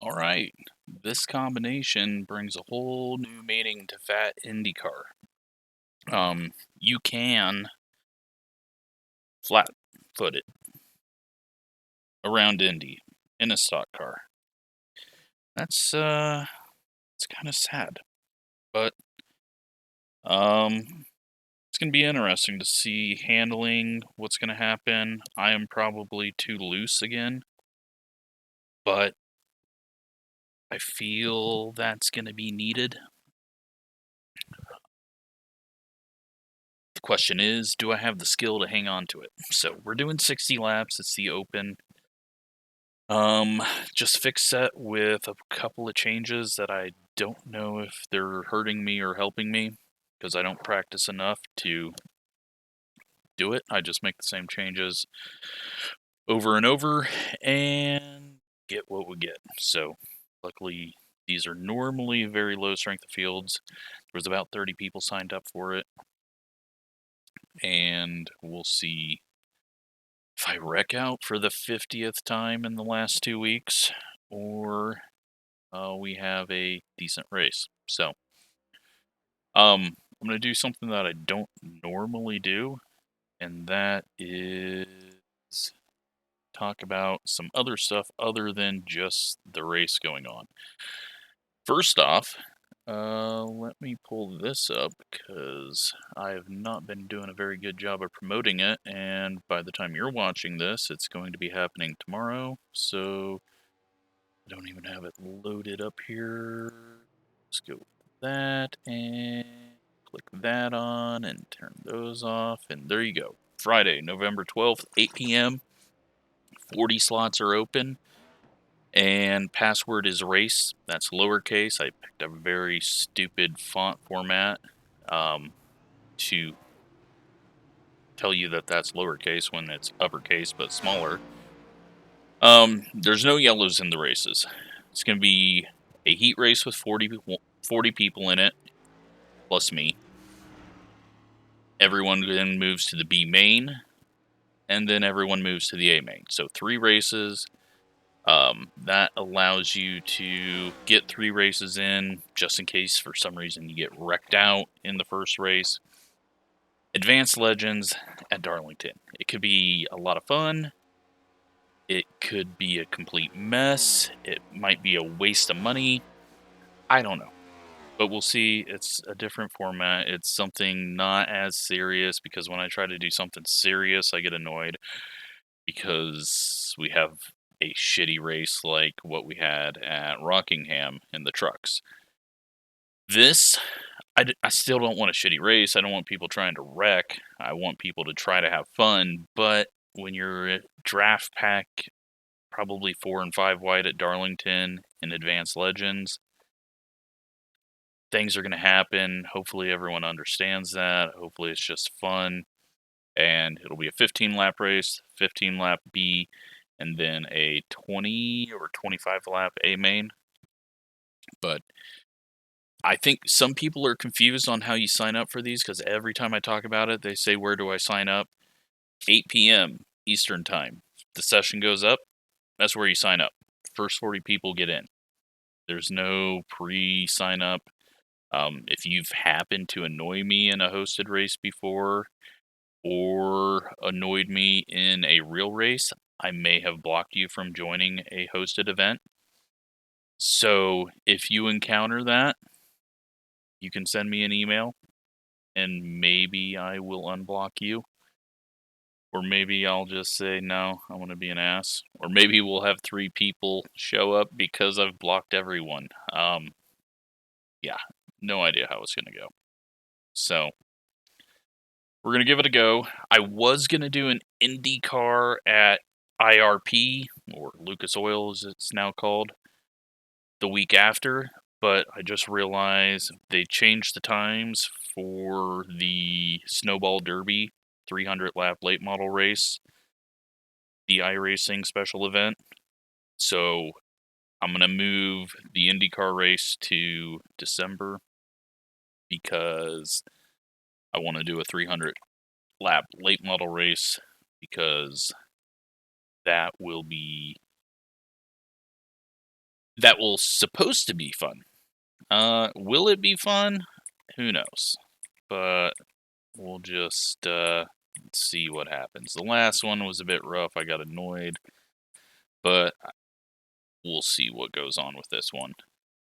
All right, this combination brings a whole new meaning to Fat IndyCar. You can flat foot it around Indy in a stock car. It's kind of sad, but it's gonna be interesting to see handling what's gonna happen. I am probably too loose again, but I feel that's gonna be needed. The question is, do I have the skill to hang on to it? So we're doing 60 laps. It's the open. Just fix it with a couple of changes that I don't know if they're hurting me or helping me because I don't practice enough to do it. I just make the same changes over and over and get what we get. So luckily these are normally very low strength of fields. There was about 30 people signed up for it, and we'll see if I wreck out for the 50th time in the last 2 weeks, or we have a decent race. So, I'm going to do something that I don't normally do, and that is talk about some other stuff other than just the race going on. First off, let me pull this up because I have not been doing a very good job of promoting it, and by the time you're watching this, it's going to be happening tomorrow, so I don't even have it loaded up here. Let's go with that, and click that on, and turn those off, and there you go. Friday, November 12th, 8 p.m., 40 slots are open. And password is race. That's lowercase. I picked a very stupid font format to tell you that that's lowercase when it's uppercase but smaller. There's no yellows in the races. It's going to be a heat race with 40 people in it, plus me. Everyone then moves to the B main, and then everyone moves to the A main. So 3 races. That allows you to get 3 races in, just in case for some reason you get wrecked out in the first race. Advanced Legends at Darlington. It could be a lot of fun. It could be a complete mess. It might be a waste of money. I don't know. But we'll see. It's a different format. It's something not as serious, because when I try to do something serious, I get annoyed because we have a shitty race like what we had at Rockingham in the trucks. This, I still don't want a shitty race. I don't want people trying to wreck. I want people to try to have fun. But when you're at draft pack, probably 4 and 5 wide at Darlington in Advanced Legends, things are going to happen. Hopefully everyone understands that. Hopefully it's just fun. And it'll be a 15-lap race, 15-lap B, and then a 20 or 25-lap A main. But I think some people are confused on how you sign up for these, because every time I talk about it, they say, where do I sign up? 8 p.m. Eastern Time. The session goes up. That's where you sign up. First 40 people get in. There's no pre-sign up. If you've happened to annoy me in a hosted race before, or annoyed me in a real race, I may have blocked you from joining a hosted event. So if you encounter that, you can send me an email, and maybe I will unblock you. Or maybe I'll just say, no, I want to be an ass. Or maybe we'll have 3 people show up because I've blocked everyone. Yeah, no idea how it's going to go. So we're going to give it a go. I was going to do an IndyCar at IRP, or Lucas Oil as it's now called, the week after, but I just realized they changed the times for the Snowball Derby 300-lap late model race, the iRacing special event. So I'm going to move the IndyCar race to December because I want to do a 300-lap late model race, because that will be that will supposed to be fun. Will it be fun? Who knows? But we'll just see what happens. The last one was a bit rough. I got annoyed, but we'll see what goes on with this one.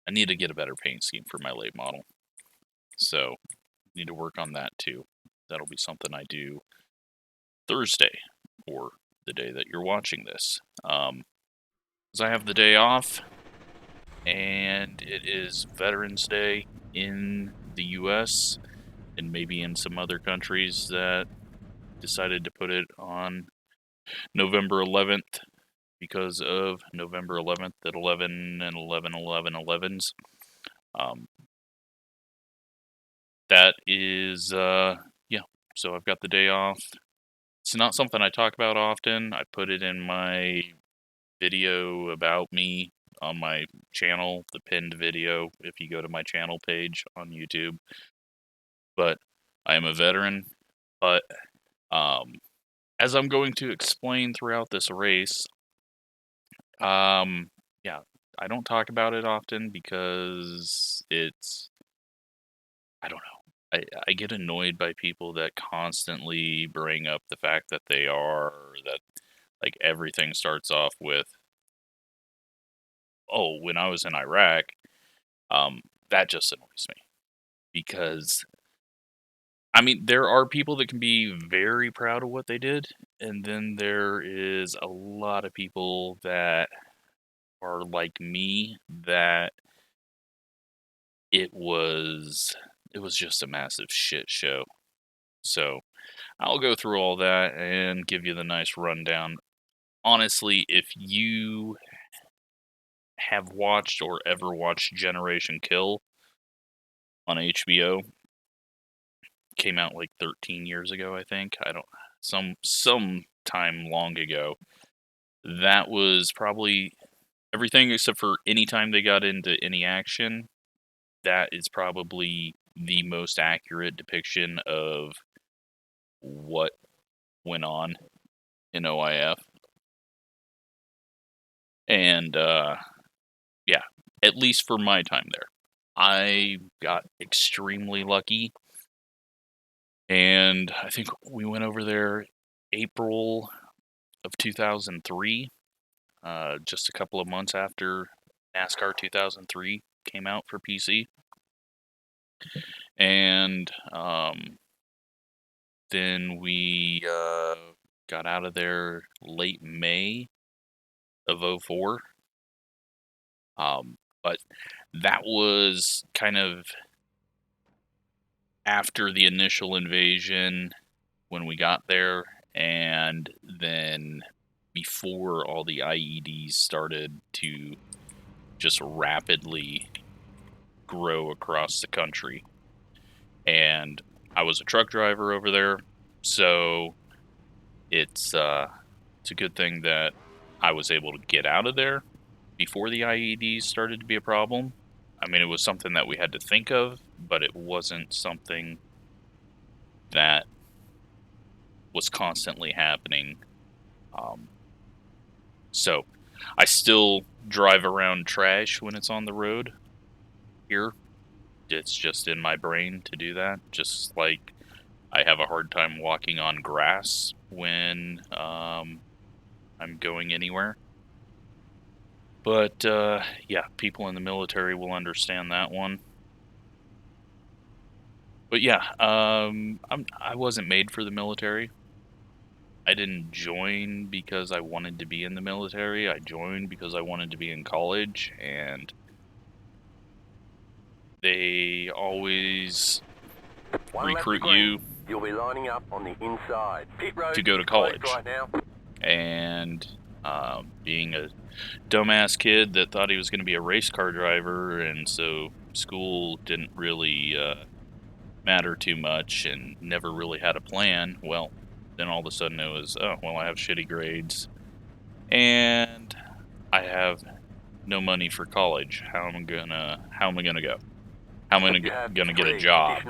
I need to get a better paint scheme for my late model, so need to work on that too. That'll be something I do Thursday, or the day that you're watching this. Because I have the day off, and it is Veterans Day in the U.S., and maybe in some other countries that decided to put it on November 11th because of November 11th at 11 and 11, 11, 11s. That is, yeah, so I've got the day off. It's not something I talk about often. I put it in my video about me on my channel, the pinned video, if you go to my channel page on YouTube. But I am a veteran, but as I'm going to explain throughout this race, yeah, I don't talk about it often because it's, I don't know. I get annoyed by people that constantly bring up the fact that like everything starts off with, oh, when I was in Iraq, that just annoys me. Because, I mean, there are people that can be very proud of what they did, and then there is a lot of people that are like me, that it was just a massive shit show. So, I'll go through all that and give you the nice rundown. Honestly, if you have watched or ever watched Generation Kill on HBO, came out like 13 years ago, I think. I don't, some time long ago. That was probably everything except for any time they got into any action. That is probably the most accurate depiction of what went on in OIF. And, yeah, at least for my time there. I got extremely lucky. And I think we went over there April of 2003, just a couple of months after NASCAR 2003 came out for PC. And then we got out of there late May of 04. But that was kind of after the initial invasion when we got there, and then before all the IEDs started to just rapidly grow across the country. And I was a truck driver over there, so it's a good thing that I was able to get out of there before the IEDs started to be a problem. I mean, it was something that we had to think of, but it wasn't something that was constantly happening. So I still drive around trash when it's on the road here. It's just in my brain to do that. Just like I have a hard time walking on grass when I'm going anywhere. But yeah, people in the military will understand that one. But yeah, I wasn't made for the military. I didn't join because I wanted to be in the military. I joined because I wanted to be in college, and they always recruit you You'll be lining up on the inside. Pit road to go to college. right now. And being a dumbass kid that thought he was going to be a race car driver, and so school didn't really matter too much and never really had a plan, well, then all of a sudden it was, oh, well, I have shitty grades and I have no money for college. How am I gonna go? How am I gonna get a job,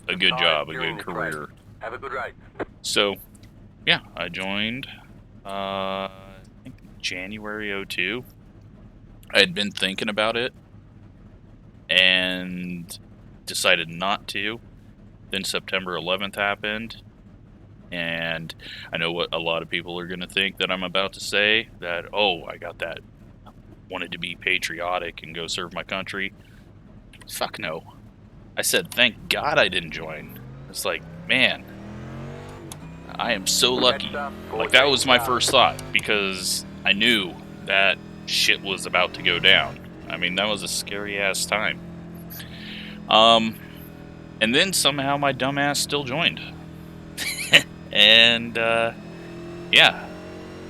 a good job, a good career? Have a good race. So, yeah, I joined, I think January 02. I had been thinking about it and decided not to. Then September 11th happened, and I know what a lot of people are going to think that I'm about to say, that, oh, I got that, wanted to be patriotic and go serve my country. Fuck no. I said, thank God I didn't join. It's like, man, I am so lucky. Like, that was my first thought, because I knew that shit was about to go down. I mean, that was a scary-ass time. And then somehow my dumbass still joined. And, yeah.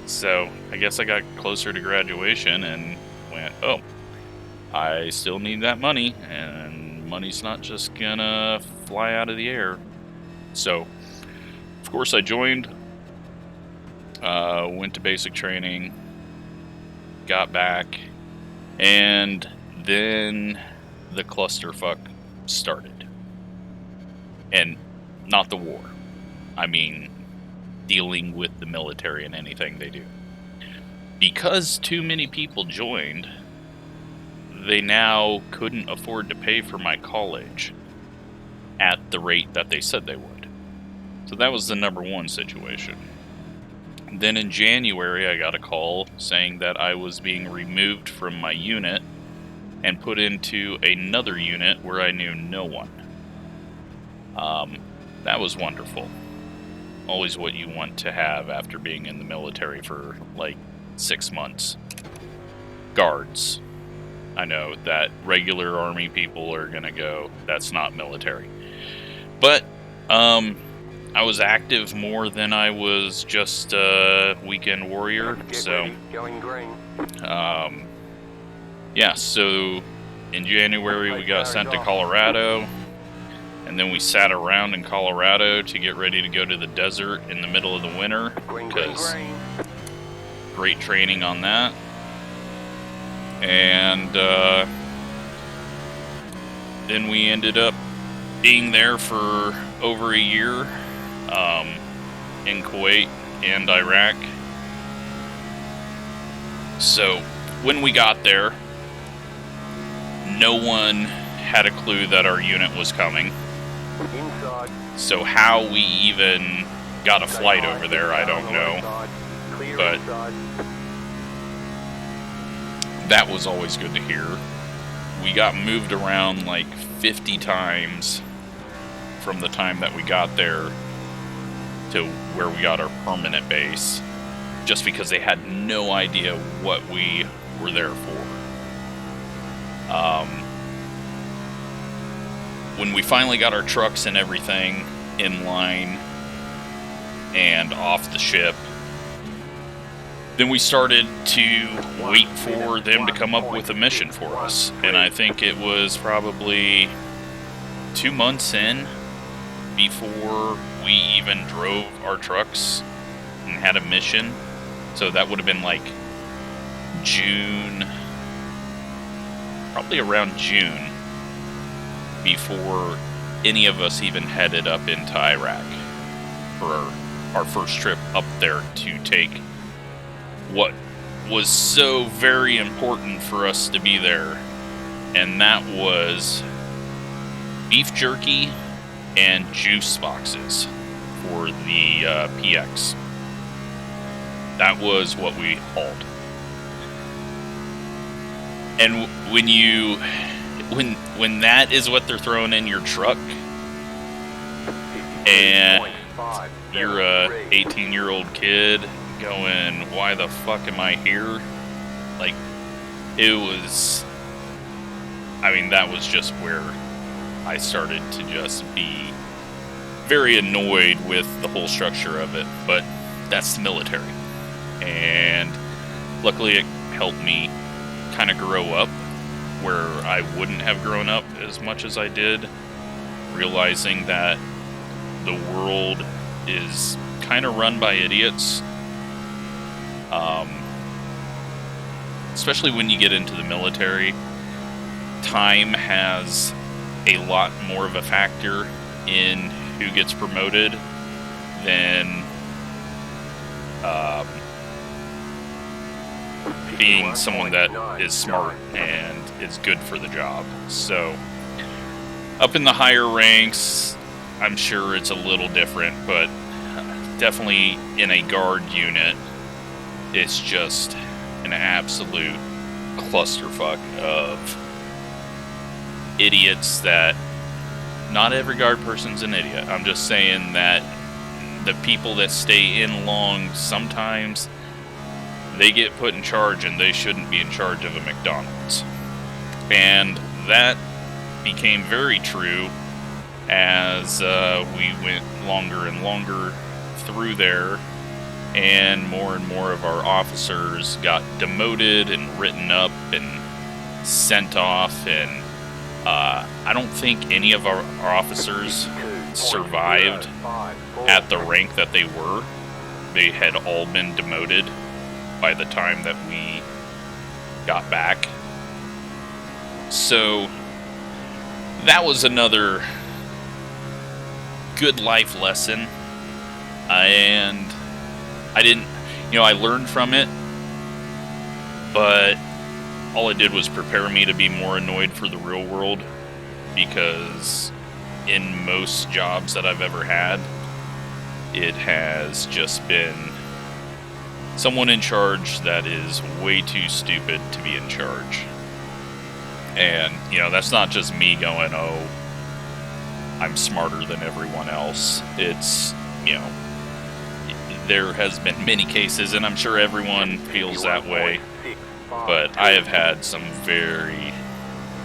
So, I guess I got closer to graduation and went, oh, I still need that money, and money's not just gonna fly out of the air. So, of course I joined, went to basic training, got back, and then the clusterfuck started. And not the war. I mean, dealing with the military and anything they do. Because too many people joined, they now couldn't afford to pay for my college at the rate that they said they would. So that was the number one situation. Then in January, I got a call saying that I was being removed from my unit and put into another unit where I knew no one. That was wonderful. Always what you want to have after being in the military for like 6 months. Guards. I know that regular Army people are gonna go, that's not military. But, I was active more than I was just a weekend warrior, so, yeah, so in January we got sent to Colorado, and then we sat around in Colorado to get ready to go to the desert in the middle of the winter, because great training on that. And then we ended up being there for over a year in Kuwait and Iraq. So when we got there, no one had a clue that our unit was coming. So how we even got a flight over there, I don't know. But that was always good to hear. We got moved around like 50 times from the time that we got there to where we got our permanent base, just because they had no idea what we were there for. When we finally got our trucks and everything in line and off the ship, then we started to wait for them to come up with a mission for us. And I think it was probably 2 months in before we even drove our trucks and had a mission. So that would have been like June, probably around June, before any of us even headed up into Iraq for our first trip up there to take what was so very important for us to be there, and that was beef jerky and juice boxes for the PX. That was what we hauled. And when that is what they're throwing in your truck, and you're a 18-year-old kid going, why the fuck am I here? Like, it was, I mean, that was just where I started to just be very annoyed with the whole structure of it. But that's the military, and luckily it helped me kind of grow up where I wouldn't have grown up as much as I did, realizing that the world is kind of run by idiots. Especially when you get into the military, time has a lot more of a factor in who gets promoted than being someone that is smart and is good for the job. So up in the higher ranks, I'm sure it's a little different, but definitely in a guard unit, it's just an absolute clusterfuck of idiots that not every guard person's an idiot. I'm just saying that the people that stay in long, sometimes they get put in charge and they shouldn't be in charge of a McDonald's. And that became very true as we went longer and longer through there, and more of our officers got demoted and written up and sent off, and I don't think any of our officers survived at the rank that they were. They had all been demoted by the time that we got back. So that was another good life lesson, and I didn't, I learned from it, but all it did was prepare me to be more annoyed for the real world, because in most jobs that I've ever had, it has just been someone in charge that is way too stupid to be in charge. And, that's not just me going, oh, I'm smarter than everyone else. It's, there has been many cases, and I'm sure everyone feels that way, but I have had some very,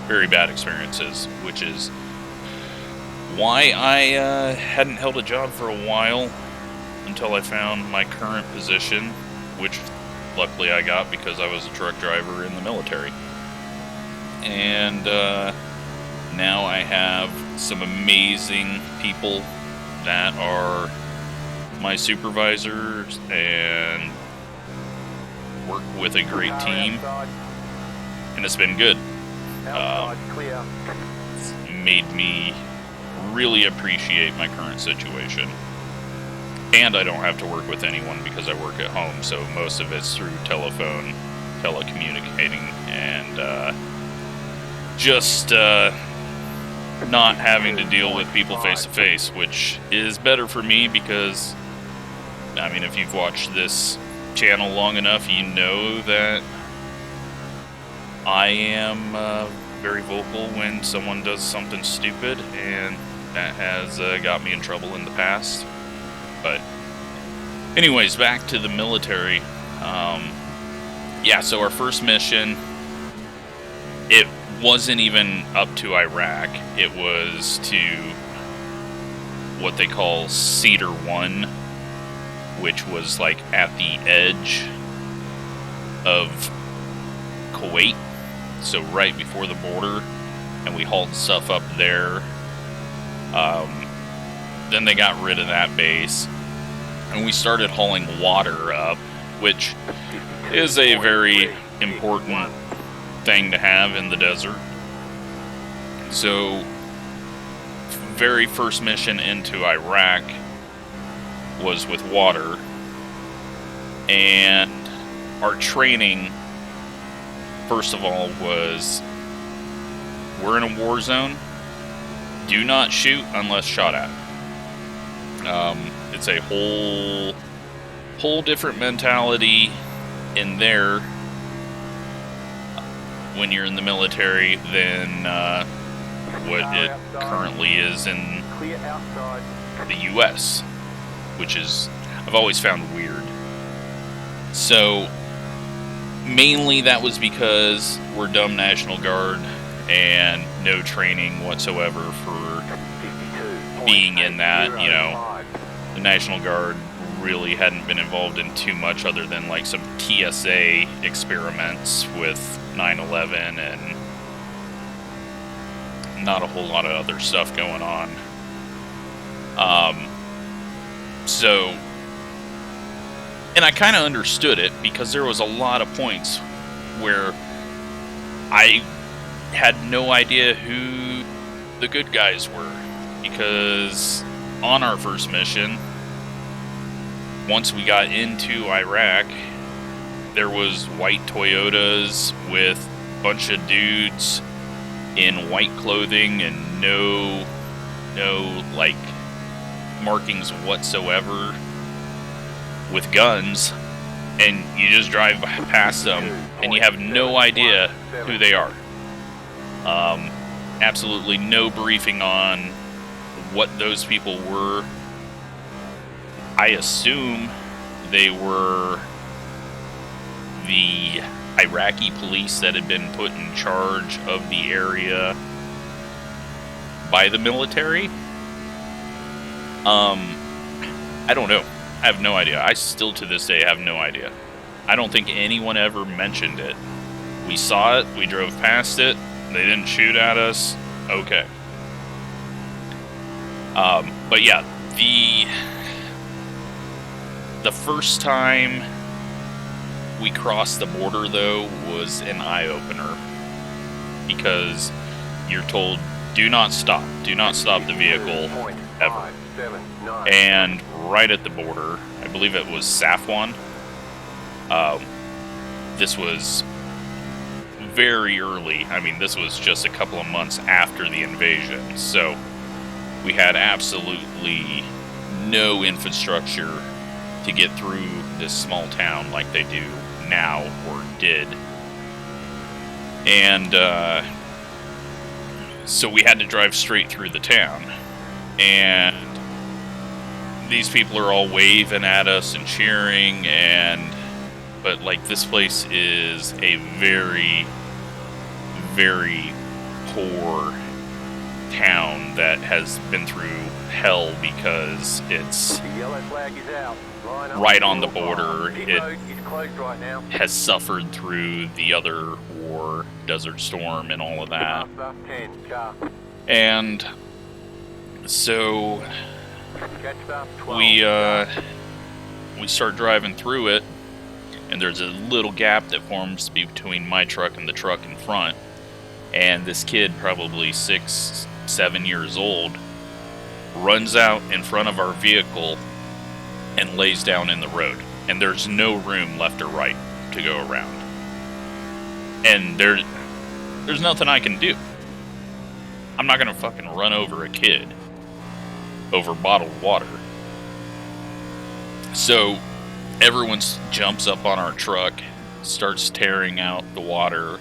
very bad experiences, which is why I hadn't held a job for a while until I found my current position, which luckily I got because I was a truck driver in the military. And now I have some amazing people that are my supervisors and work with a great team, and it's been good. It's made me really appreciate my current situation. And I don't have to work with anyone because I work at home, so most of it's through telephone, telecommunicating, and just not having to deal with people face to face, which is better for me because, if you've watched this channel long enough, you know that I am very vocal when someone does something stupid, and that has got me in trouble in the past. But anyways, back to the military. So our first mission, it wasn't even up to Iraq. It was to what they call Cedar 1, which was like at the edge of Kuwait, so right before the border, and we hauled stuff up there. Then they got rid of that base, and we started hauling water up, which is a very important thing to have in the desert. So, very first mission into Iraq was with water, and our training, first of all, was we're in a war zone, do not shoot unless shot at. It's a whole different mentality in there when you're in the military than what it currently is in the US, which is, I've always found weird. So mainly that was because we're dumb National Guard and no training whatsoever for being in that. The National Guard really hadn't been involved in too much other than like some TSA experiments with 9/11 and not a whole lot of other stuff going on. And I kind of understood it because there was a lot of points where I had no idea who the good guys were, because on our first mission, once we got into Iraq, there was white Toyotas with a bunch of dudes in white clothing and no like markings whatsoever with guns, and you just drive past them and you have no idea who they are. Absolutely no briefing on what those people were. I assume they were the Iraqi police that had been put in charge of the area by the military. I don't know. I have no idea. I still to this day have no idea. I don't think anyone ever mentioned it. We saw it, we drove past it, they didn't shoot at us, okay. But yeah, the first time we crossed the border, though, was an eye-opener. Because you're told, do not stop the vehicle, ever. And right at the border, I believe it was Safwan, this was very early. I mean, this was just a couple of months after the invasion, so we had absolutely no infrastructure to get through this small town like they do now, or did. And so we had to drive straight through the town, and these people are all waving at us and cheering, but like, this place is a very, very poor town that has been through hell because it's right on the border. It has suffered through the other war, Desert Storm, and all of that. And so we start driving through it, and there's a little gap that forms between my truck and the truck in front. And this kid, probably 6, 7 years old, runs out in front of our vehicle and lays down in the road. And there's no room left or right to go around. And there's nothing I can do. I'm not gonna fucking run over a kid over bottled water. So everyone jumps up on our truck, starts tearing out the water.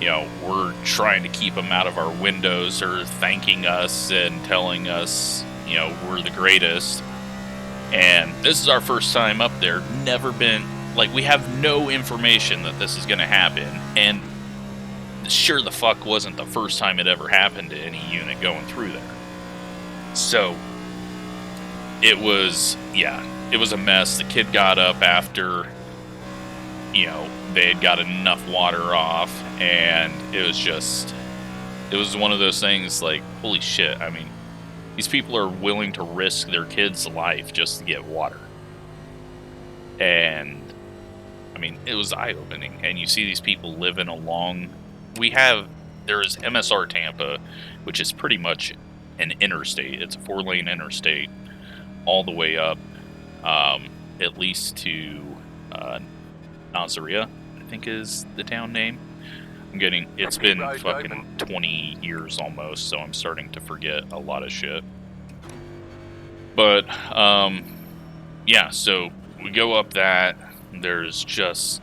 You know, we're trying to keep them out of our windows, or thanking us and telling us, you know, we're the greatest. And this is our first time up there. Never been, like, we have no information that this is going to happen. And sure the fuck wasn't the first time it ever happened to any unit going through there. So it was, yeah, it was a mess. The kid got up after, you know, they had got enough water off, and it was one of those things like, holy shit, I mean, these people are willing to risk their kid's life just to get water. And, I mean, it was eye-opening, and you see these people living along, there's MSR Tampa, which is pretty much an interstate. It's a 4-lane interstate all the way up, at least to Nazaria, I think is the town name. It's been fucking 20 years almost, so I'm starting to forget a lot of shit. But, yeah, so we go up that, there's just,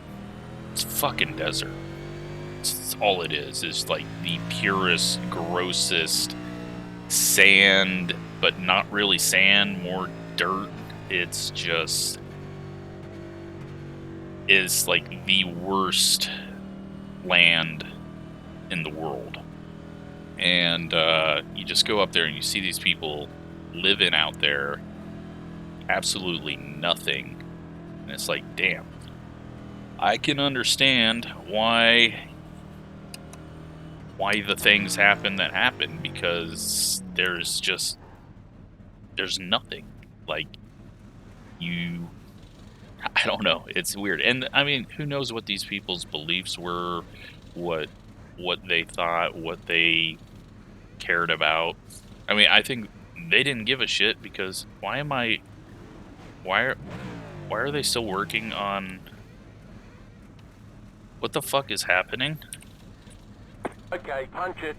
it's fucking desert. It's all it is like the purest, grossest sand, but not really sand, more dirt. It's just, is like the worst land in the world. And you just go up there and you see these people living out there, absolutely nothing, and it's like, damn, I can understand why the things happen that happen, because there's nothing. Like, I don't know, it's weird. And I mean, who knows what these people's beliefs were, what they thought, what they cared about. I mean, I think they didn't give a shit, because why are they still working on What the fuck is happening? Okay, punch it.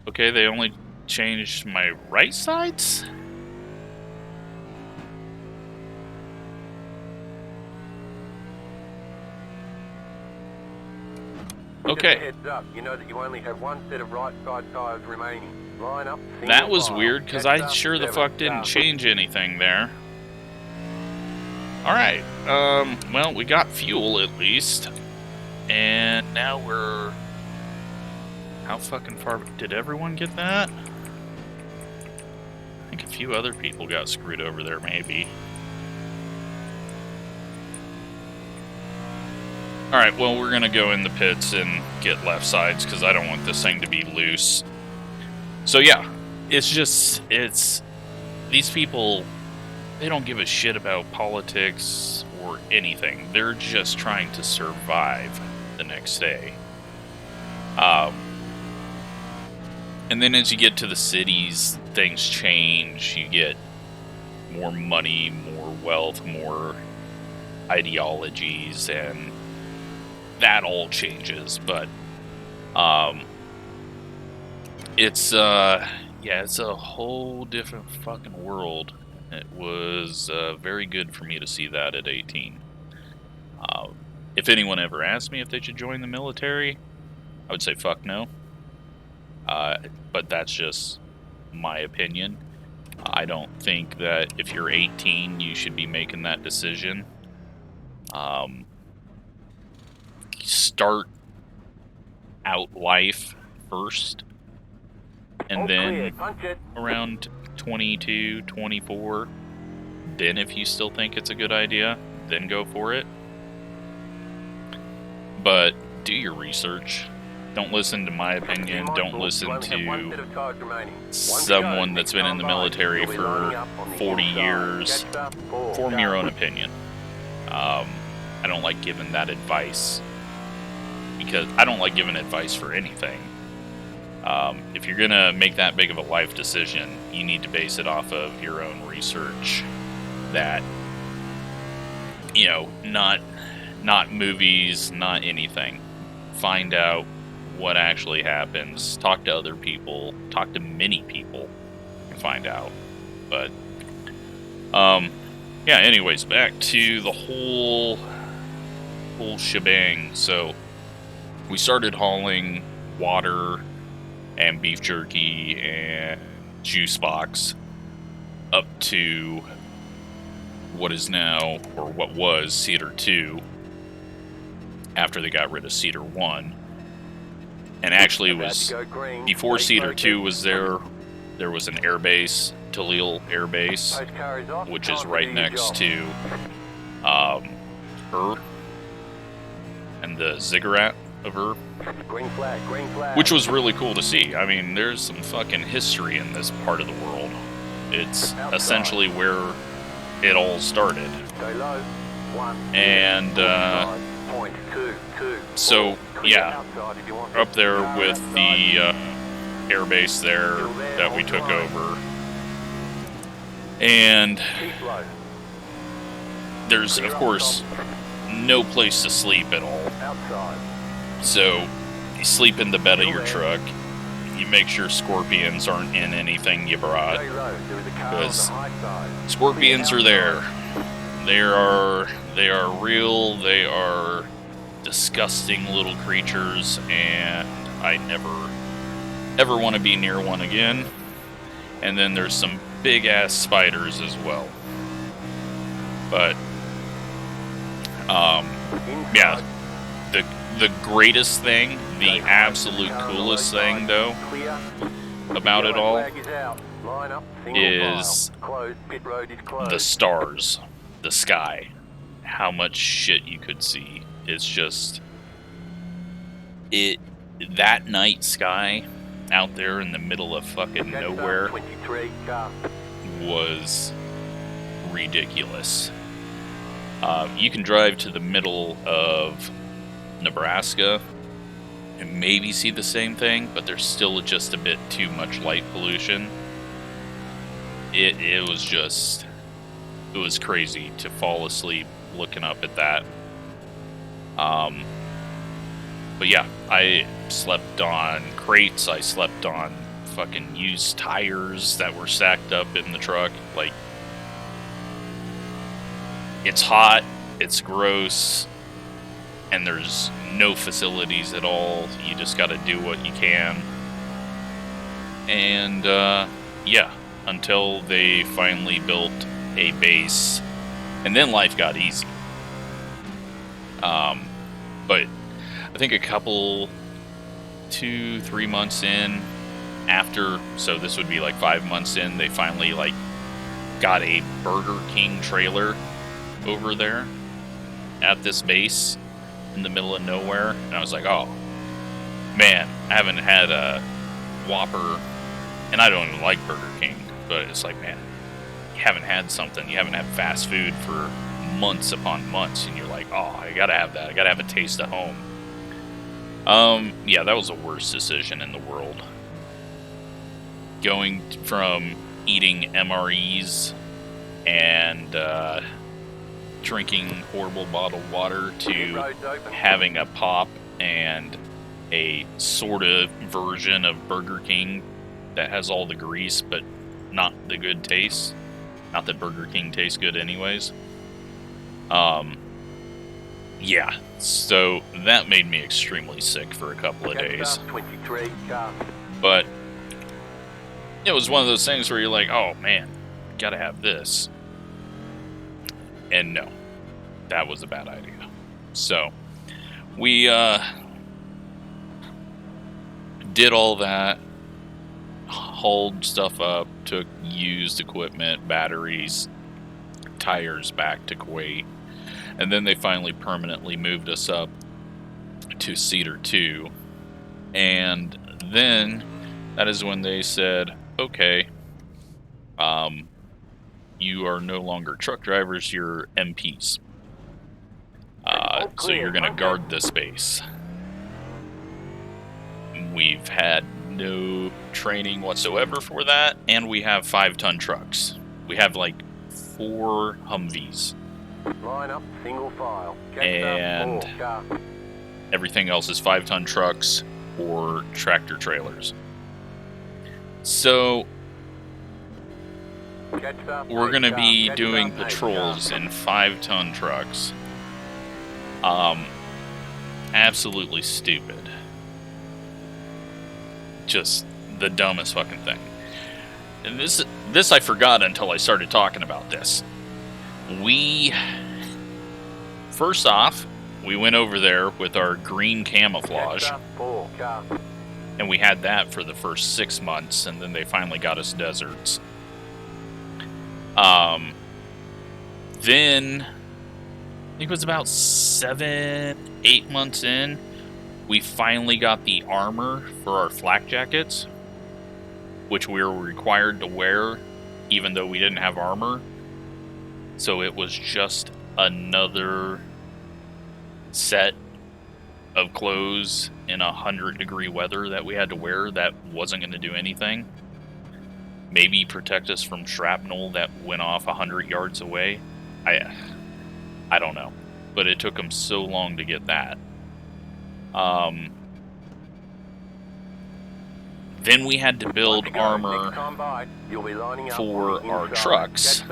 Okay, they only changed my right sides? Okay. Just a heads up, you know that you only have one set of right side tires remaining. Line up. That was weird, because I sure the fuck didn't change anything there. Alright, well, we got fuel at least. And now we're... How fucking far... Did everyone get that? I think a few other people got screwed over there, maybe. Alright, well, we're gonna go in the pits and get left sides, because I don't want this thing to be loose. So yeah, it's just, these people, they don't give a shit about politics or anything. They're just trying to survive the next day. And then as you get to the cities, things change. You get more money, more wealth, more ideologies, and that all changes. But it's it's a whole different fucking world. It was very good for me to see that at 18. If anyone ever asked me if they should join the military, I would say fuck no. But that's just my opinion. I don't think that if you're 18, you should be making that decision. Start out life first, and then around 22, 24, then if you still think it's a good idea, then go for it. But do your research. Don't listen to my opinion. Don't listen to someone that's been in the military for 40 years. Form your own opinion. I don't like giving that advice, because I don't like giving advice for anything. If you're gonna make that big of a life decision, you need to base it off of your own research. That, you know, not movies, not anything. Find out what actually happens. Talk to other people. Talk to many people and find out. But yeah. Anyways, back to the whole shebang. So we started hauling water and beef jerky and juice box up to what is now, or what was, Cedar 2, after they got rid of Cedar 1. And actually, it was before Cedar 2 was there. There was an air base, Talil Air Base, which is right next to and the ziggurat of which was really cool to see. I mean, there's some fucking history in this part of the world. It's essentially where it all started. And so yeah, up there with the air base there that we took over, and there's of course no place to sleep at all. So you sleep in the bed of your truck. You make sure scorpions aren't in anything you brought, because scorpions are there. They are real. They are disgusting little creatures, and I never ever want to be near one again. And then there's some big ass spiders as well. But yeah, the greatest thing, the absolute coolest thing though about it all is the stars, the sky, how much shit you could see. It's just that night sky out there in the middle of fucking nowhere was ridiculous. You can drive to the middle of Nebraska and maybe see the same thing, but there's still just a bit too much light pollution. It was crazy to fall asleep looking up at that. But yeah, I slept on crates. I slept on fucking used tires that were stacked up in the truck. Like, it's hot, it's gross, and there's no facilities at all. You just got to do what you can. And yeah, until they finally built a base, and then life got easy. But I think a couple, 2-3 months in, after, so this would be like 5 months in, they finally like got a Burger King trailer over there at this base in the middle of nowhere, and I was like, oh man, I haven't had a Whopper, and I don't even like Burger King, but it's like, man, you haven't had something, you haven't had fast food for months upon months, and you're like, oh, I gotta have that, I gotta have a taste of home. Yeah, that was the worst decision in the world. Going from eating MREs and drinking horrible bottled water to having a pop and a sort of version of Burger King that has all the grease but not the good taste. Not that Burger King tastes good anyways. Yeah, so that made me extremely sick for a couple of days. But it was one of those things where you're like, oh man, gotta have this. And no, that was a bad idea. So we did all that, hauled stuff up, took used equipment, batteries, tires back to Kuwait, and then they finally permanently moved us up to Cedar 2. And then that is when they said, okay, you are no longer truck drivers, you're MPs. So you're going to guard this base. We've had no training whatsoever for that, and we have 5-ton trucks. We have like 4 Humvees. Line up, single file. And everything else is 5-ton trucks or tractor trailers. So we're going to be doing patrols in 5-ton trucks. Absolutely stupid. Just the dumbest fucking thing. And this I forgot until I started talking about this. First off, we went over there with our green camouflage, and we had that for the first 6 months, and then they finally got us deserts. Then, I think it was about 7-8 months in, we finally got the armor for our flak jackets, which we were required to wear, even though we didn't have armor. So it was just another set of clothes in 100-degree weather that we had to wear that wasn't going to do anything. Maybe protect us from shrapnel that went off 100 yards away. I don't know. But it took them so long to get that. Then we had to build armor for our trucks,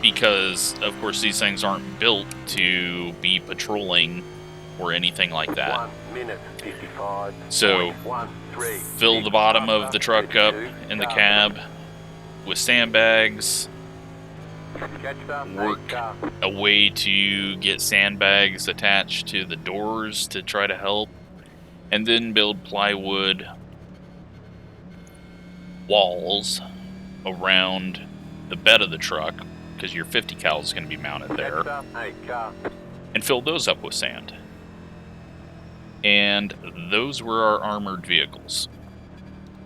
because of course these things aren't built to be patrolling or anything like that. So fill the bottom of the truck up in the cab with sandbags, work a way to get sandbags attached to the doors to try to help, and then build plywood walls around the bed of the truck, because your 50 cal is going to be mounted there, and fill those up with sand. And those were our armored vehicles.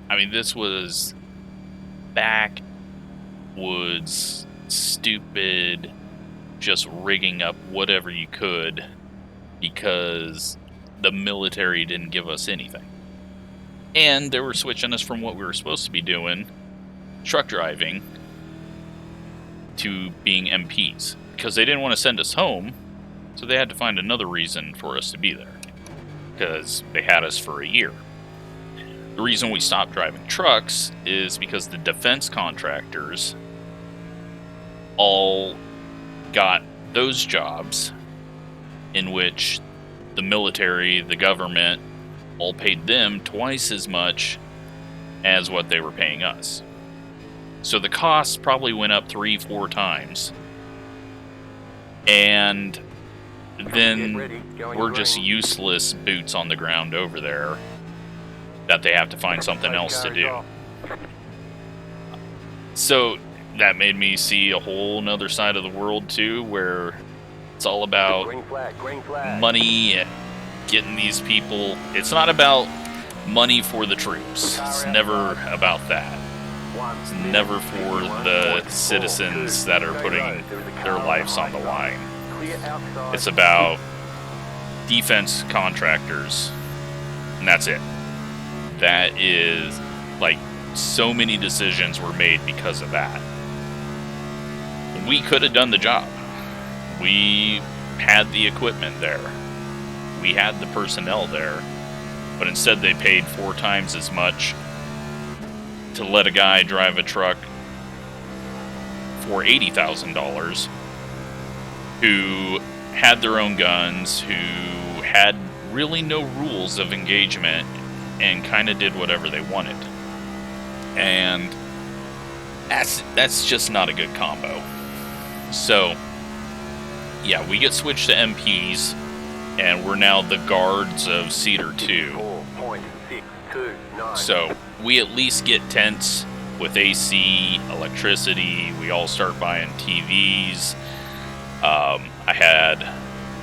I mean, this was backwoods, stupid, just rigging up whatever you could, because the military didn't give us anything. And they were switching us from what we were supposed to be doing, truck driving, to being MPs, because they didn't want to send us home, so they had to find another reason for us to be there. because they had us for a year. The reason we stopped driving trucks is because the defense contractors all got those jobs in which the military, the government, all paid them twice as much as what they were paying us. So the costs probably went up 3-4 times. And then we're just useless boots on the ground over there that they have to find something else to do. So that made me see a whole nother side of the world too, where it's all about money and getting these people. It's not about money for the troops. It's never about that. It's never for the citizens that are putting their lives on the line. It's about defense contractors, and that's it. That is, like, so many decisions were made because of that. We could have done the job. We had the equipment there. We had the personnel there. But instead they paid 4 times as much to let a guy drive a truck for $80,000 who had their own guns, who had really no rules of engagement and kind of did whatever they wanted. And that's just not a good combo. So, yeah, we get switched to MPs, and we're now the guards of Cedar 2. So, we at least get tents with AC, electricity. We all start buying TVs. I had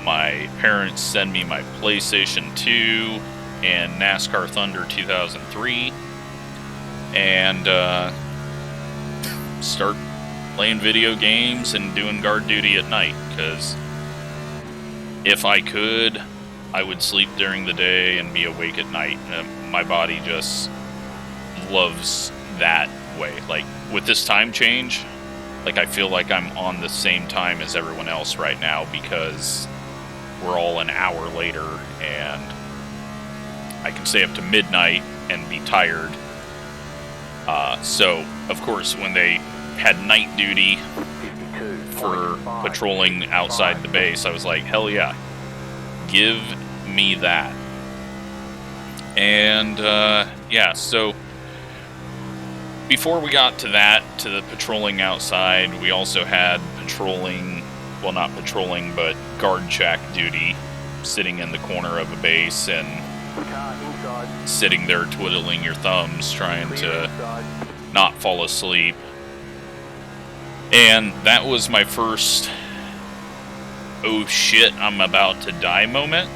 my parents send me my PlayStation 2 and NASCAR Thunder 2003. And start playing video games and doing guard duty at night, because if I could, I would sleep during the day and be awake at night. My body just loves that way. Like, with this time change, like, I feel like I'm on the same time as everyone else right now, because we're all an hour later, and I can stay up to midnight and be tired. So, of course, when they had night duty for patrolling outside the base, I was like, hell yeah, give me that. And yeah, so before we got to that, to the patrolling outside, we also had patrolling, well, not patrolling, but guard check duty, sitting in the corner of a base and sitting there twiddling your thumbs, trying to not fall asleep. And that was my first, oh shit, I'm about to die moment.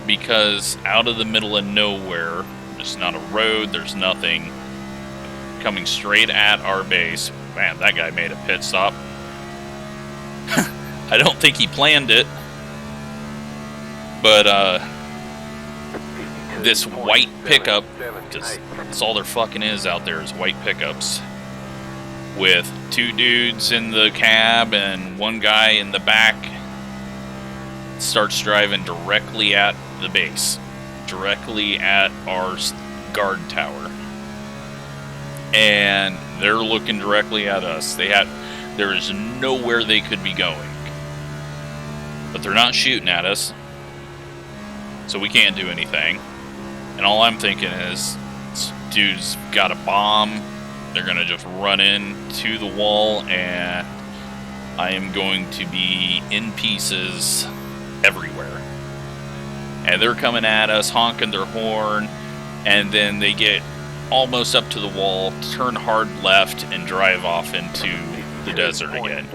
Because out of the middle of nowhere, there's not a road, there's nothing, coming straight at our base. Man, that guy made a pit stop. I don't think he planned it. But, this white pickup, just, that's all there fucking is out there, is white pickups, with 2 dudes in the cab and 1 guy in the back, starts driving directly at the base, directly at our guard tower, and they're looking directly at us. There is nowhere they could be going, but they're not shooting at us, so we can't do anything. And all I'm thinking is, this dude's got a bomb. They're gonna just run into the wall, and I am going to be in pieces everywhere. And they're coming at us, honking their horn, and then they get almost up to the wall, turn hard left, and drive off into the desert again.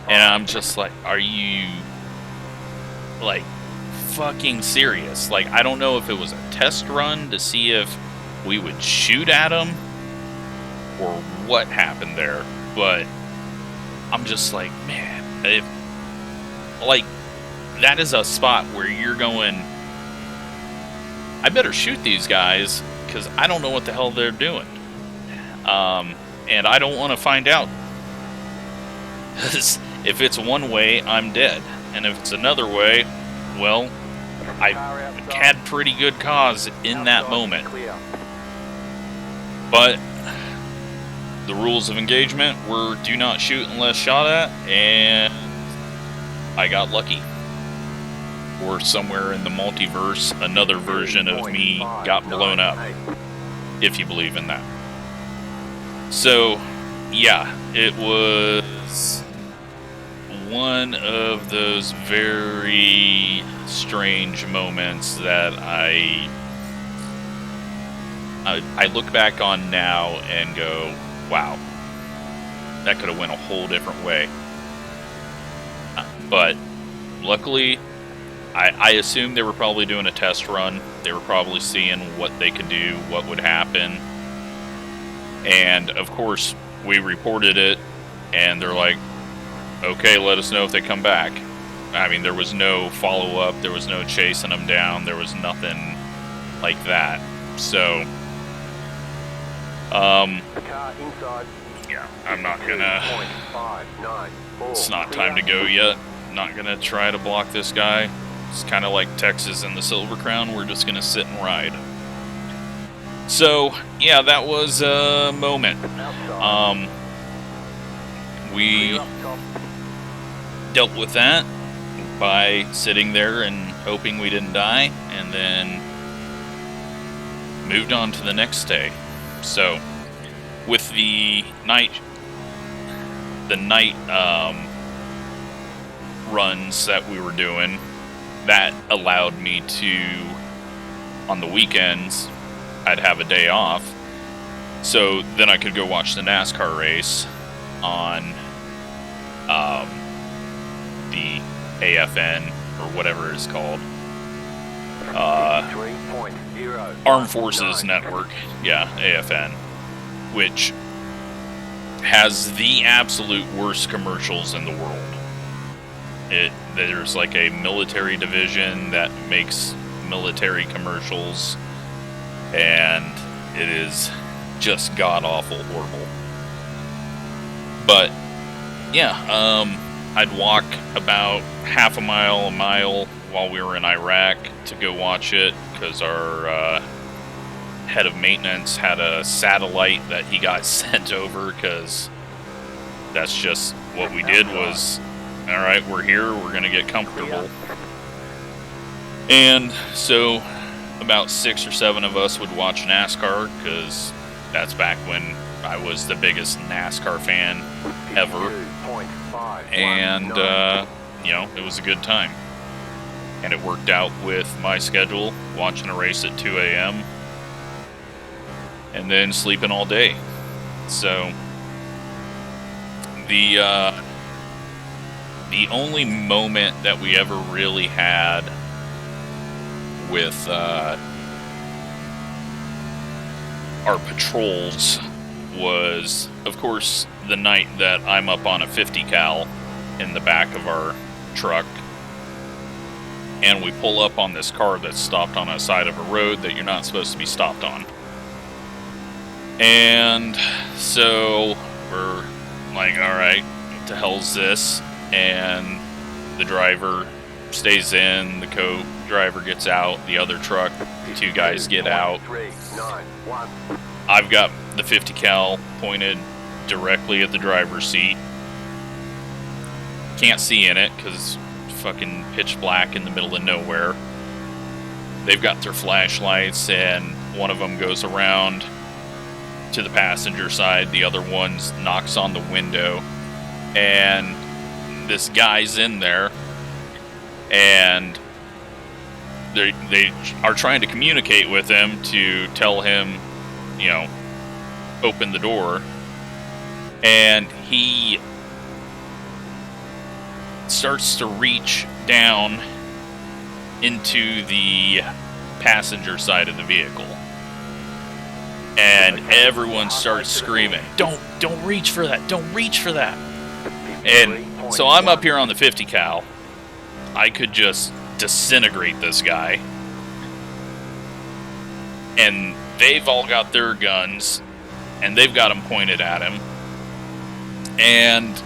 And I'm just like, are you, like, fucking serious? Like, I don't know if it was a test run to see if we would shoot at them or what happened there, but I'm just like, man, if, like, that is a spot where you're going, I better shoot these guys, because I don't know what the hell they're doing. And I don't want to find out. Because if it's one way, I'm dead. And if it's another way, well, I had pretty good cause in that moment. But the rules of engagement were do not shoot unless shot at, and I got lucky. Or somewhere in the multiverse, another version of me got blown up, if you believe in that. So, yeah, it was one of those very strange moments that I look back on now and go, wow, that could have went a whole different way. But luckily, I assume they were probably doing a test run. They were probably seeing what they could do, what would happen. And of course, we reported it, and they're like, okay, let us know if they come back. I mean, there was no follow-up, there was no chasing them down, there was nothing like that. So, yeah, I'm not gonna, it's not time to go yet. I'm not gonna try to block this guy. It's kind of like Texas and the Silver Crown, we're just gonna sit and ride. So, yeah, that was a moment. We dealt with that by sitting there and hoping we didn't die, and then moved on to the next day. So, with the night runs that we were doing, that allowed me to, on the weekends, I'd have a day off, so then I could go watch the NASCAR race on the AFN, or whatever it's called, Armed Forces Network, yeah, AFN, which has the absolute worst commercials in the world. There's like a military division that makes military commercials, and it is just god-awful horrible. But, yeah, I'd walk about half a mile while we were in Iraq to go watch it, because our head of maintenance had a satellite that he got sent over, because that's just what we did was, alright, we're here, we're going to get comfortable. And so about 6 or 7 of us would watch NASCAR, because that's back when I was the biggest NASCAR fan ever. And, you know, it was a good time. And it worked out with my schedule, watching a race at 2 a.m. and then sleeping all day. So, the only moment that we ever really had with our patrols was, of course, the night that I'm up on a 50 cal in the back of our truck, and we pull up on this car that's stopped on a side of a road that you're not supposed to be stopped on. And so we're like, alright, what the hell's this? And the driver stays in, the co-driver gets out, the other truck, the 2 guys get out. I've got the 50 cal pointed directly at the driver's seat. Can't see in it because it's fucking pitch black in the middle of nowhere. They've got their flashlights, and one of them goes around to the passenger side, the other one knocks on the window, and this guy's in there, and they are trying to communicate with him to tell him, you know, open the door, and he starts to reach down into the passenger side of the vehicle, and everyone starts screaming, don't reach for that, don't reach for that. And so I'm up here on the 50 cal. I could just disintegrate this guy, and they've all got their guns, and they've got them pointed at him, and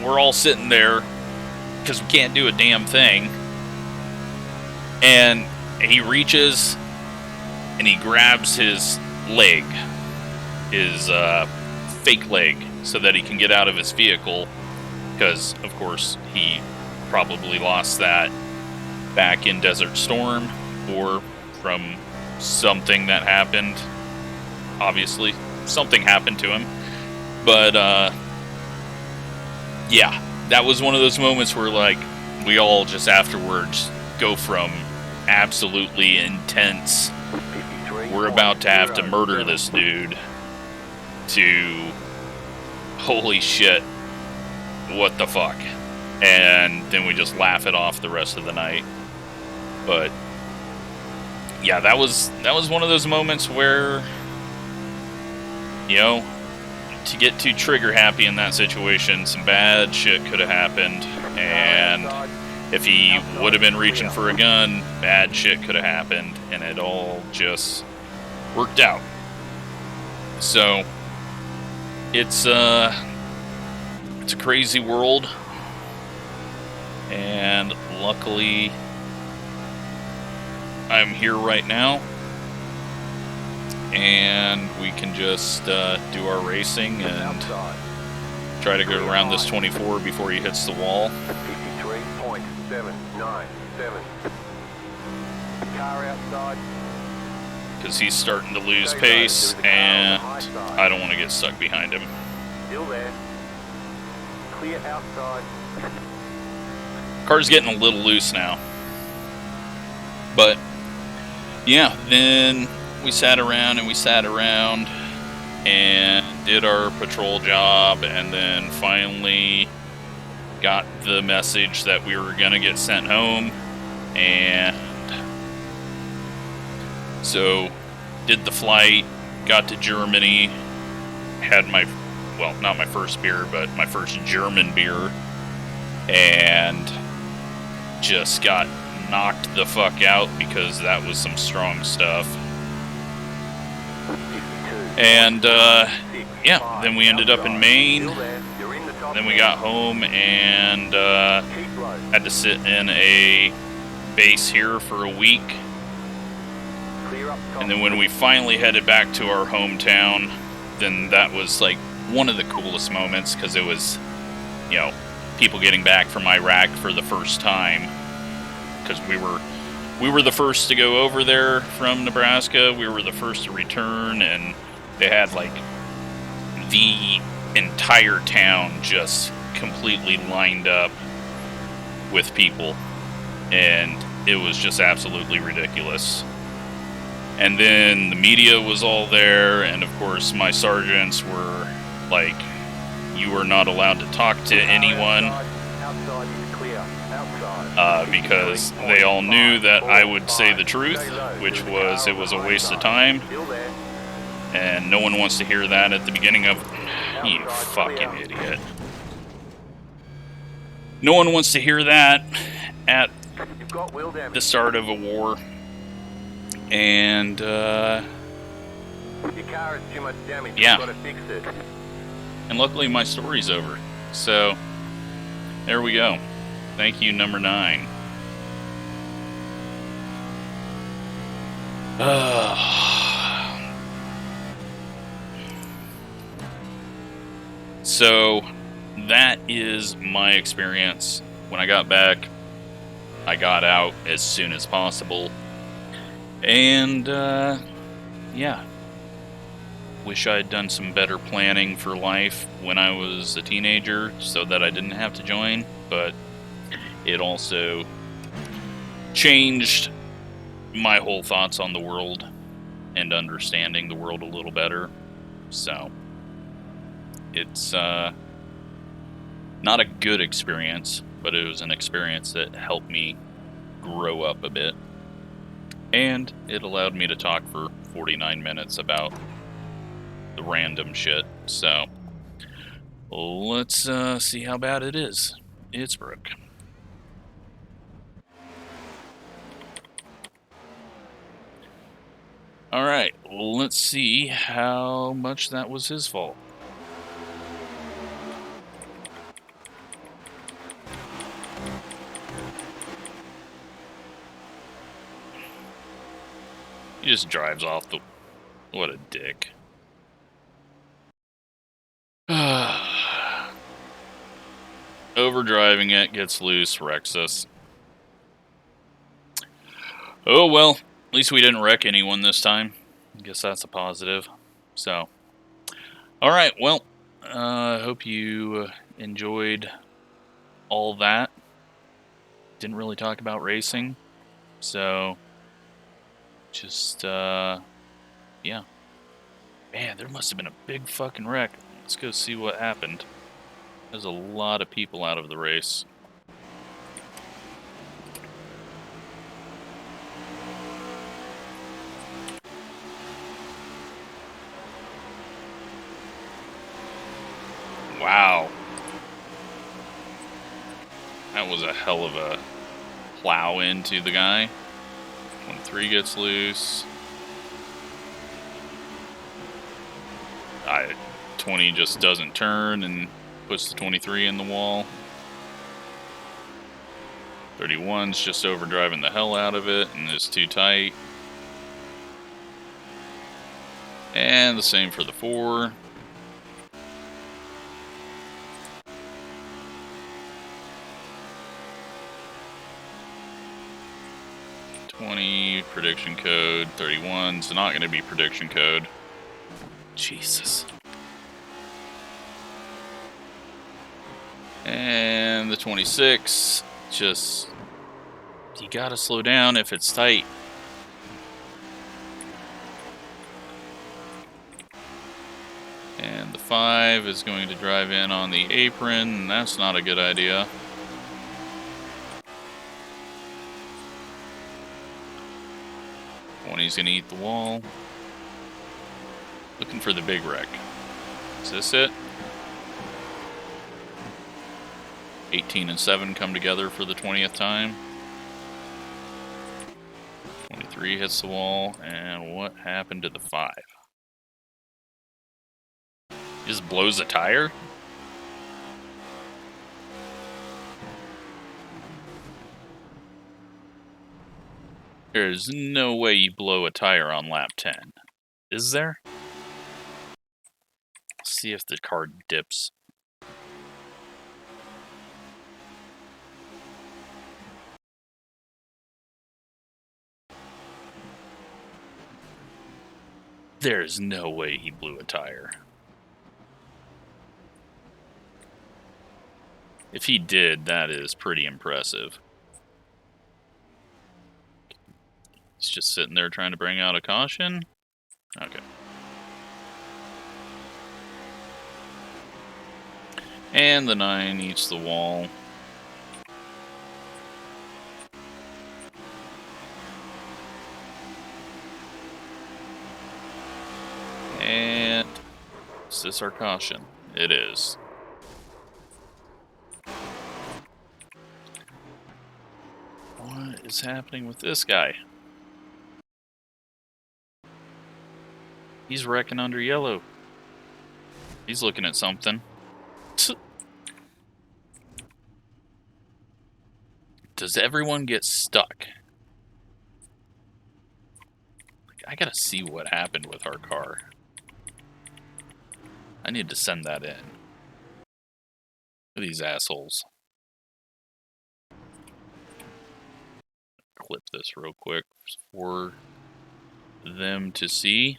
we're all sitting there because we can't do a damn thing. And he reaches and he grabs his leg, his fake leg, so that he can get out of his vehicle, because, of course, he probably lost that back in Desert Storm, or from something that happened. Obviously, something happened to him. But, yeah, that was one of those moments where, like, we all just afterwards go from absolutely intense, we're about to have to murder this dude, to holy shit, what the fuck. And then we just laugh it off the rest of the night. But yeah, that was one of those moments where, you know, to get too trigger happy in that situation, some bad shit could have happened. And if he would have been reaching for a gun, bad shit could have happened, and it all just worked out. So it's a crazy world, and luckily I'm here right now, and we can just do our racing and try to go around this 24 before he hits the wall. 53.797. Car outside. Because he's starting to lose pace, and I don't want to get stuck behind him. Still there. Clear outside. Car's getting a little loose now. But, yeah, then we sat around and did our patrol job, and then finally got the message that we were going to get sent home, and so did the flight, got to Germany, had my, well, not my first beer, but my first German beer, and just got knocked the fuck out because that was some strong stuff. And yeah, then we ended up in Maine. Then we got home and had to sit in a base here for a week. And then when we finally headed back to our hometown, then that was like one of the coolest moments, because it was, you know, people getting back from Iraq for the first time, because we were the first to go over there from Nebraska. We were the first to return, and they had like the entire town just completely lined up with people, and it was just absolutely ridiculous. And then the media was all there, and of course my sergeants were like, you are not allowed to talk to anyone, because they all knew that I would say the truth, which was it was a waste of time, and no one wants to hear that at the beginning of, you fucking idiot. No one wants to hear that at the start of a war. And yeah, and luckily my story's over, so there we go. Thank you, number 9. So that is my experience. When I got back, I got out as soon as possible. And, yeah. Wish I had done some better planning for life when I was a teenager so that I didn't have to join, but it also changed my whole thoughts on the world and understanding the world a little better. So, it's, not a good experience, but it was an experience that helped me grow up a bit. And it allowed me to talk for 49 minutes about the random shit. So, let's see how bad it is. It's broke. Alright, let's see how much that was his fault. He just drives off the... What a dick. Overdriving it, gets loose, wrecks us. Oh well, at least we didn't wreck anyone this time. I guess that's a positive. So, alright, well, I hope you enjoyed all that. Didn't really talk about racing, so just, yeah. Man, there must have been a big fucking wreck. Let's go see what happened. There's a lot of people out of the race. Wow. That was a hell of a plow into the guy. 23 gets loose. 20 just doesn't turn and puts the 23 in the wall. 31's just overdriving the hell out of it and is too tight. And the same for the 4. Prediction code. 31's not going to be prediction code. Jesus. And the 26, just, you gotta slow down if it's tight. And the 5 is going to drive in on the apron, and that's not a good idea. He's gonna eat the wall. Looking for the big wreck. Is this it? 18 and 7 come together for the 20th time. 23 hits the wall, and what happened to the 5? He just blows a tire? There's no way you blow a tire on lap 10. Is there? Let's see if the car dips. There's no way he blew a tire. If he did, that is pretty impressive. He's just sitting there trying to bring out a caution. Okay. And the 9 eats the wall. And is this our caution? It is. What is happening with this guy? He's wrecking under yellow. He's looking at something. Does everyone get stuck? I gotta see what happened with our car. I need to send that in. Look at these assholes. Clip this real quick for them to see.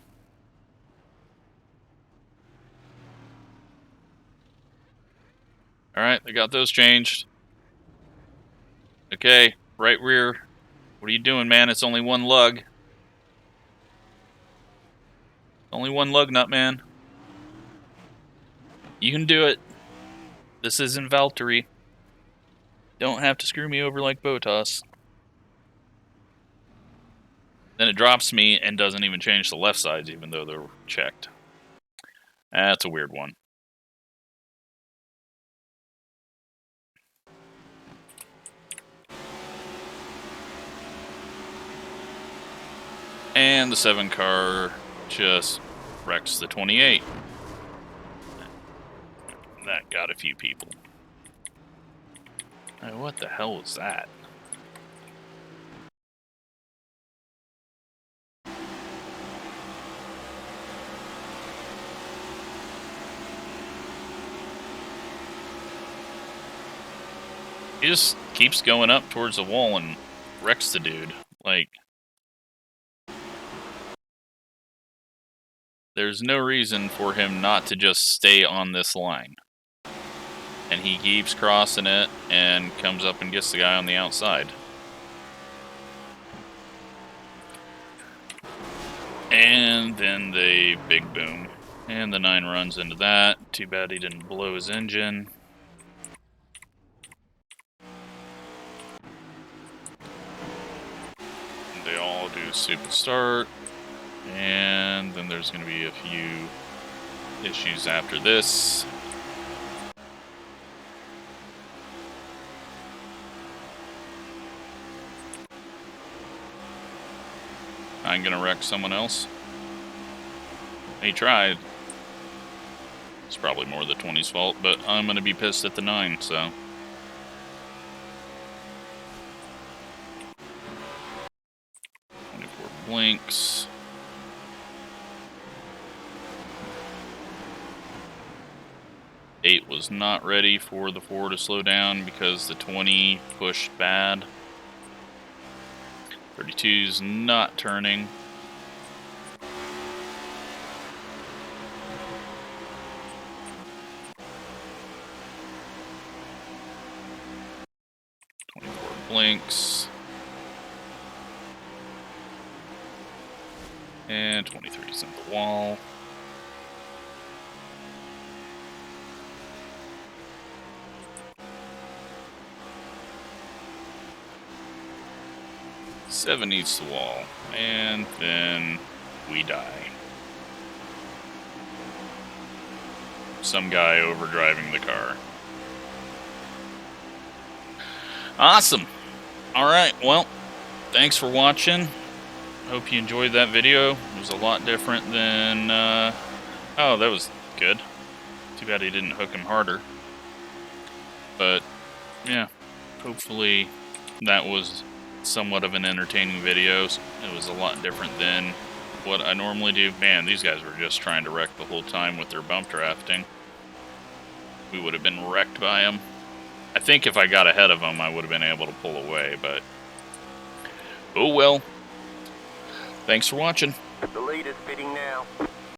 Alright, I got those changed. Okay, right rear. What are you doing, man? It's only one lug. Only one lug nut, man. You can do it. This isn't Valtteri. Don't have to screw me over like Botas. Then it drops me and doesn't even change the left sides, even though they're checked. That's a weird one. And the 7 car just wrecks the 28. That got a few people. Hey, what the hell was that? He just keeps going up towards the wall and wrecks the dude. Like, there's no reason for him not to just stay on this line. And he keeps crossing it and comes up and gets the guy on the outside. And then the big boom. And the 9 runs into that. Too bad he didn't blow his engine. They all do super start. And then there's going to be a few issues after this. I'm going to wreck someone else. He tried. It's probably more the 20's fault, but I'm going to be pissed at the 9, so. Blinks. Eight was not ready for the 4 to slow down because the 20 pushed bad. 32's not turning. Blinks. And 23's in the wall. Seven eats the wall. And then we die. Some guy overdriving the car. Awesome. Alright, well, thanks for watching. Hope you enjoyed that video. It was a lot different than, oh, that was good. Too bad he didn't hook him harder. But, yeah, hopefully that was somewhat of an entertaining video. It was a lot different than what I normally do. Man, these guys were just trying to wreck the whole time with their bump drafting. We would have been wrecked by them. I think if I got ahead of them, I would have been able to pull away, but oh well. Thanks for watching. The lead is pitting now.